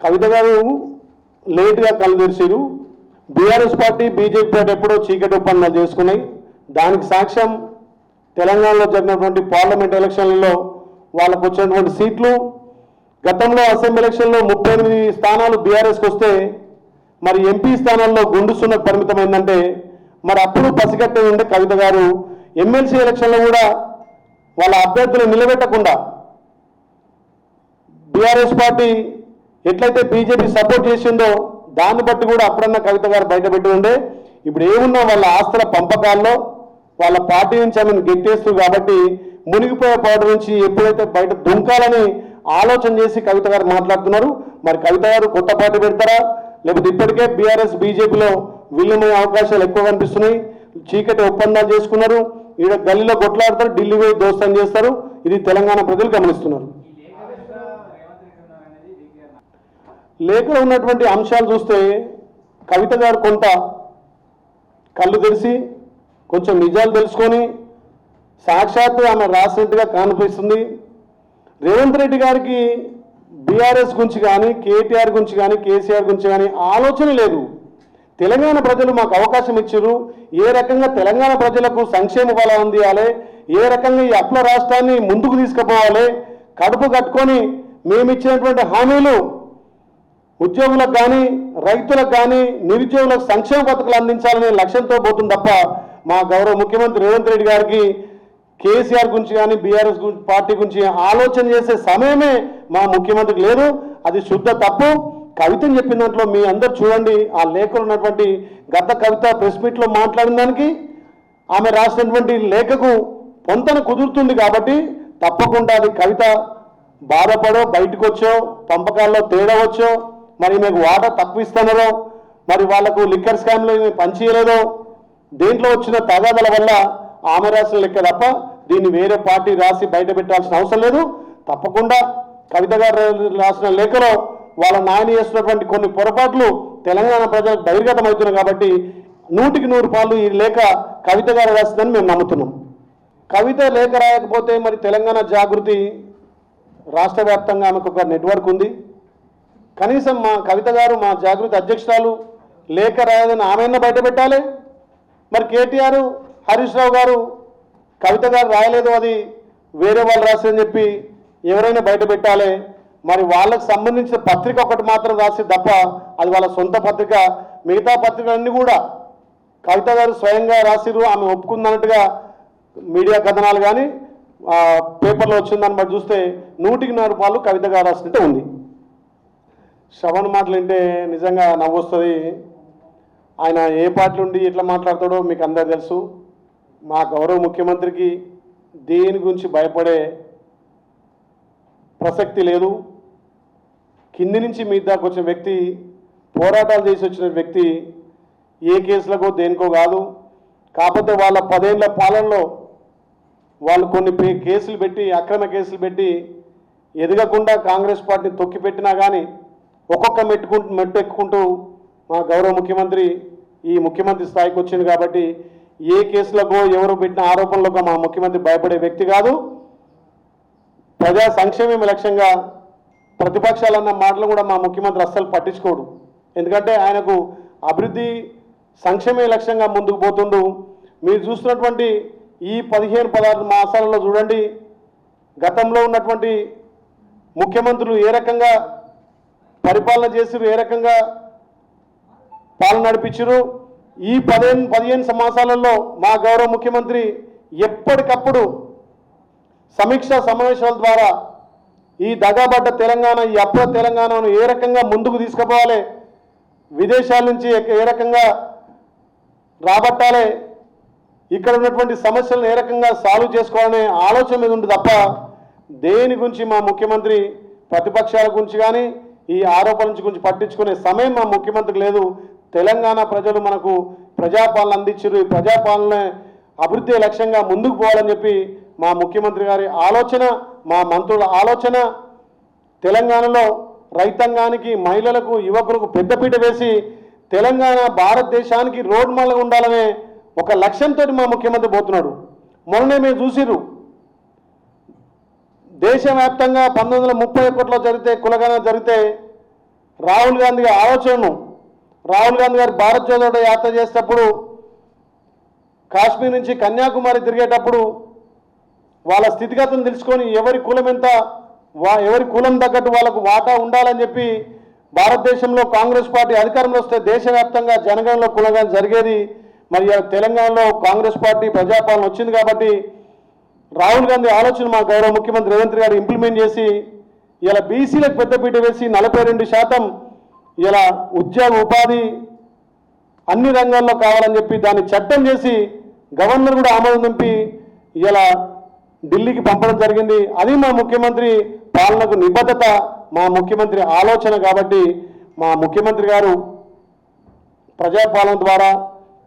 కవిత గారు లేటుగా కళ్ళు తెరిచారు. బీఆర్ఎస్ పార్టీ బీజేపీ పార్టీ ఎప్పుడో చీకటి ఒప్పందాలు చేసుకున్నాయి. దానికి సాక్ష్యం తెలంగాణలో జరిగినటువంటి పార్లమెంట్ ఎలక్షన్లలో వాళ్ళకు వచ్చినటువంటి సీట్లు. గతంలో అసెంబ్లీ ఎలక్షన్లో 38 స్థానాలు బీఆర్ఎస్కి వస్తే మరి ఎంపీ స్థానాల్లో గుండు సున్నకు పరిమితమైందంటే మరి అప్పుడు పసిగట్టే ఉండే కవిత గారు ఎమ్మెల్సీ ఎలక్షన్లో కూడా వాళ్ళ అభ్యర్థులు నిలబెట్టకుండా బీఆర్ఎస్ పార్టీ ఎట్లయితే బీజేపీ సపోర్ట్ చేసిందో దాన్ని బట్టి కూడా అప్పుడన్నా కవిత గారు బయటపెట్టి ఉండే. ఇప్పుడు ఏమున్నా వాళ్ళ ఆస్తుల పంపకాల్లో వాళ్ళ పార్టీ నుంచి ఆమెను గెట్టేస్తారు కాబట్టి మునిగిపోయే పాటు నుంచి ఎప్పుడైతే బయట దుంకాలని ఆలోచన చేసి కవిత గారు మాట్లాడుతున్నారు. మరి కవిత గారు కొత్త పార్టీ పెడతారా, లేకపోతే ఇప్పటికే బీఆర్ఎస్ బీజేపీలో విలీనమయ్యే అవకాశాలు ఎక్కువ కనిపిస్తున్నాయి. చీకటి ఒప్పందాలు చేసుకున్నారు, ఈడ గల్లీలో కొట్లాడతారు, ఢిల్లీ పోయి దోస్తాం చేస్తారు. ఇది తెలంగాణ ప్రజలు గమనిస్తున్నారు. లేఖలో ఉన్నటువంటి అంశాలు చూస్తే కవిత గారు కొంత కళ్ళు తెరిచి కొంచెం నిజాలు తెలుసుకొని సాక్షాత్తు ఆమె రాసినట్టుగా కనిపిస్తుంది. రేవంత్ రెడ్డి గారికి బీఆర్ఎస్ గురించి కానీ, కేటీఆర్ గురించి కానీ, కేసీఆర్ గురించి కానీ ఆలోచన లేదు. తెలంగాణ ప్రజలు మాకు అవకాశం ఇచ్చారు, ఏ రకంగా తెలంగాణ ప్రజలకు సంక్షేమ ఫలాలు అందియాలి, ఏ రకంగా ఈ అప్ల రాష్ట్రాన్ని ముందుకు తీసుకుపోవాలి, కడుపు కట్టుకొని మేము ఇచ్చినటువంటి హామీలు ఉద్యోగులకు కానీ, రైతులకు కానీ, నిరుద్యోగులకు సంక్షేమ పథకాలు అందించాలనే లక్ష్యంతో పోతుంది తప్ప మా గౌరవ ముఖ్యమంత్రి రేవంత్ రెడ్డి గారికి కేసీఆర్ గురించి కానీ, బీఆర్ఎస్ పార్టీ గురించి ఆలోచన చేసే సమయమే మా ముఖ్యమంత్రికి లేదు. అది శుద్ధ తప్పు. కవితని చెప్పిన దాంట్లో మీ అందరు చూడండి, ఆ లేఖలో ఉన్నటువంటి గత కవిత ప్రెస్ మీట్లో మాట్లాడిన దానికి ఆమె రాసినటువంటి లేఖకు పొంతన కుదురుతుంది. కాబట్టి తప్పకుండా అది కవిత బాధపడో, బయటకు వచ్చో, పంపకాల్లో తేడా వచ్చో, మరి మీకు వాటా తక్కువ ఇస్తున్నారో, మరి వాళ్లకు లిక్కర్ స్కామ్లో పనిచేయలేదో, దేంట్లో వచ్చిన తగాదల వల్ల ఆమె రాసిన లెక్క తప్ప దీన్ని వేరే పార్టీ రాసి బయట పెట్టాల్సిన అవసరం లేదు. తప్పకుండా కవిత గారు రాసిన లేఖలో వాళ్ళ నాయన చేస్తున్నటువంటి కొన్ని పొరపాట్లు తెలంగాణ ప్రజలకు బహిర్గతం అవుతున్నాయి. కాబట్టి 100కి 100 ఈ లేఖ కవిత గారు రాసిందని మేము నమ్ముతున్నాం. కవిత లేఖ రాయకపోతే మరి తెలంగాణ జాగృతి రాష్ట్ర వ్యాప్తంగా ఆమెకు ఒక నెట్వర్క్ ఉంది. కనీసం మా కవిత గారు, మా జాగృతి అధ్యక్షురాలు లేఖ రాయదని ఆమెన్న బయట పెట్టాలి. మరి కేటీఆర్, హరీష్ రావు గారు కవిత గారు రాయలేదు, అది వేరే వాళ్ళు రాసిందని చెప్పి ఎవరైనా బయట పెట్టాలి. మరి వాళ్ళకు సంబంధించిన పత్రిక ఒకటి మాత్రం రాసి తప్ప అది వాళ్ళ సొంత పత్రిక. మిగతా పత్రికలన్నీ కూడా కవిత గారు స్వయంగా రాసిరు, ఆమె ఒప్పుకుందన్నట్టుగా మీడియా కథనాలు కానీ పేపర్లో వచ్చిందని బట్టి చూస్తే 100కి 100 కవిత గారు రాసినట్టే ఉంది. శ్రవణ్ మాటలు వింటే నిజంగా నవ్వొస్తుంది. ఆయన ఏ పార్టీ నుండి ఎట్లా మాట్లాడతాడో మీకు అందరూ తెలుసు. మా గౌరవ ముఖ్యమంత్రికి దేని గురించి భయపడే ప్రసక్తి లేదు. కింది నుంచి మీ దాకా వచ్చిన వ్యక్తి, పోరాటాలు చేసి వచ్చిన వ్యక్తి ఏ కేసులకో దేనికో కాదు. కాకపోతే వాళ్ళ 10 ఏళ్ల పాలనలో వాళ్ళు కొన్ని కేసులు పెట్టి, అక్రమ కేసులు పెట్టి ఎదగకుండా కాంగ్రెస్ పార్టీని తొక్కిపెట్టినా కానీ ఒక్కొక్క మెట్టు ఎక్కుకుంటూ మా గౌరవ ముఖ్యమంత్రి ఈ ముఖ్యమంత్రి స్థాయికి వచ్చింది. కాబట్టి ఏ కేసులకో ఎవరు పెట్టిన ఆరోపణలకో మా ముఖ్యమంత్రి భయపడే వ్యక్తి కాదు. ప్రజా సంక్షేమం లక్ష్యంగా ప్రతిపక్షాలన్న మాటలు కూడా మా ముఖ్యమంత్రి అస్సలు పట్టించుకోడు. ఎందుకంటే ఆయనకు అభివృద్ధి సంక్షేమ లక్ష్యంగా ముందుకు పోతుండు. మీరు చూస్తున్నటువంటి ఈ 15-16 మాసాలలో చూడండి, గతంలో ఉన్నటువంటి ముఖ్యమంత్రులు ఏ రకంగా పరిపాలన చేసిరు, ఏ రకంగా పాలన నడిపించారు. ఈ 15 మాసాలలో మా గౌరవ ముఖ్యమంత్రి ఎప్పటికప్పుడు సమీక్షా సమావేశాల ద్వారా ఈ దగాబడ్డ తెలంగాణ, ఈ అప్ర తెలంగాణను ఏ రకంగా ముందుకు తీసుకుపోవాలి, విదేశాల నుంచి ఏ రకంగా రాబట్టాలి, ఇక్కడ ఉన్నటువంటి సమస్యలను ఏ రకంగా సాల్వ్ చేసుకోవాలనే ఆలోచన మీద ఉంది తప్ప దేని గురించి మా ముఖ్యమంత్రి ప్రతిపక్షాల గురించి కానీ ఈ ఆరోపణల గురించి పట్టించుకునే సమయం మా ముఖ్యమంత్రికి లేదు. తెలంగాణ ప్రజలు మనకు ప్రజాపాలన అందించారు, ఈ ప్రజాపాలన అభివృద్ధి లక్ష్యంగా ముందుకు పోవాలని చెప్పి మా ముఖ్యమంత్రి గారి ఆలోచన, మా మంత్రుల ఆలోచన. తెలంగాణలో రైతాంగానికి, మహిళలకు, యువకులకు పెద్దపీట వేసి తెలంగాణ భారతదేశానికి రోడ్ మోడల్గా ఉండాలనే ఒక లక్ష్యంతో మా ముఖ్యమంత్రి పోతున్నాడు. మొన్ననే మేము చూసిరు, దేశవ్యాప్తంగా 1931లో జరిగితే కులగణన జరిగితే రాహుల్ గాంధీ ఆలోచనను, రాహుల్ గాంధీ గారు భారత్ జోడో యాత్ర చేసేటప్పుడు కాశ్మీర్ నుంచి కన్యాకుమారి తిరిగేటప్పుడు వాళ్ళ స్థితిగతులను తెలుసుకొని ఎవరి కులం ఎంత, ఎవరి కులం తగ్గట్టు వాళ్ళకు వాటా ఉండాలని చెప్పి భారతదేశంలో కాంగ్రెస్ పార్టీ అధికారంలో వస్తే దేశవ్యాప్తంగా జనగణంలో కులంగా జరిగేది. మరి తెలంగాణలో కాంగ్రెస్ పార్టీ ప్రజాపాలన వచ్చింది కాబట్టి రాహుల్ గాంధీ ఆలోచన మా గౌరవ ముఖ్యమంత్రి రేవంత్ రెడ్డి గారు ఇంప్లిమెంట్ చేసి ఇలా బీసీలకు పెద్దపీట వేసి 42% ఇలా ఉద్యోగ ఉపాధి అన్ని రంగాల్లో కావాలని చెప్పి దాన్ని చట్టం చేసి గవర్నర్ కూడా ఆమోదం నింపి ఇలా ఢిల్లీకి పంపడం జరిగింది. అది మా ముఖ్యమంత్రి పాలనకు నిబద్ధత, మా ముఖ్యమంత్రి ఆలోచన. కాబట్టి మా ముఖ్యమంత్రి గారు ప్రజాపాలన ద్వారా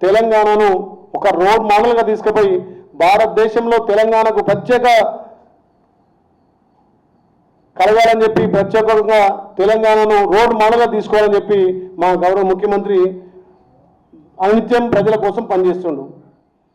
తెలంగాణను ఒక రోడ్ మోడల్గా తీసుకుపోయి భారతదేశంలో తెలంగాణకు ప్రత్యేక కలగాలని చెప్పి ప్రత్యేకంగా తెలంగాణను రోడ్ మోడల్గా తీసుకోవాలని చెప్పి మా గౌరవ ముఖ్యమంత్రి అనిత్యం ప్రజల కోసం పనిచేస్తుండు.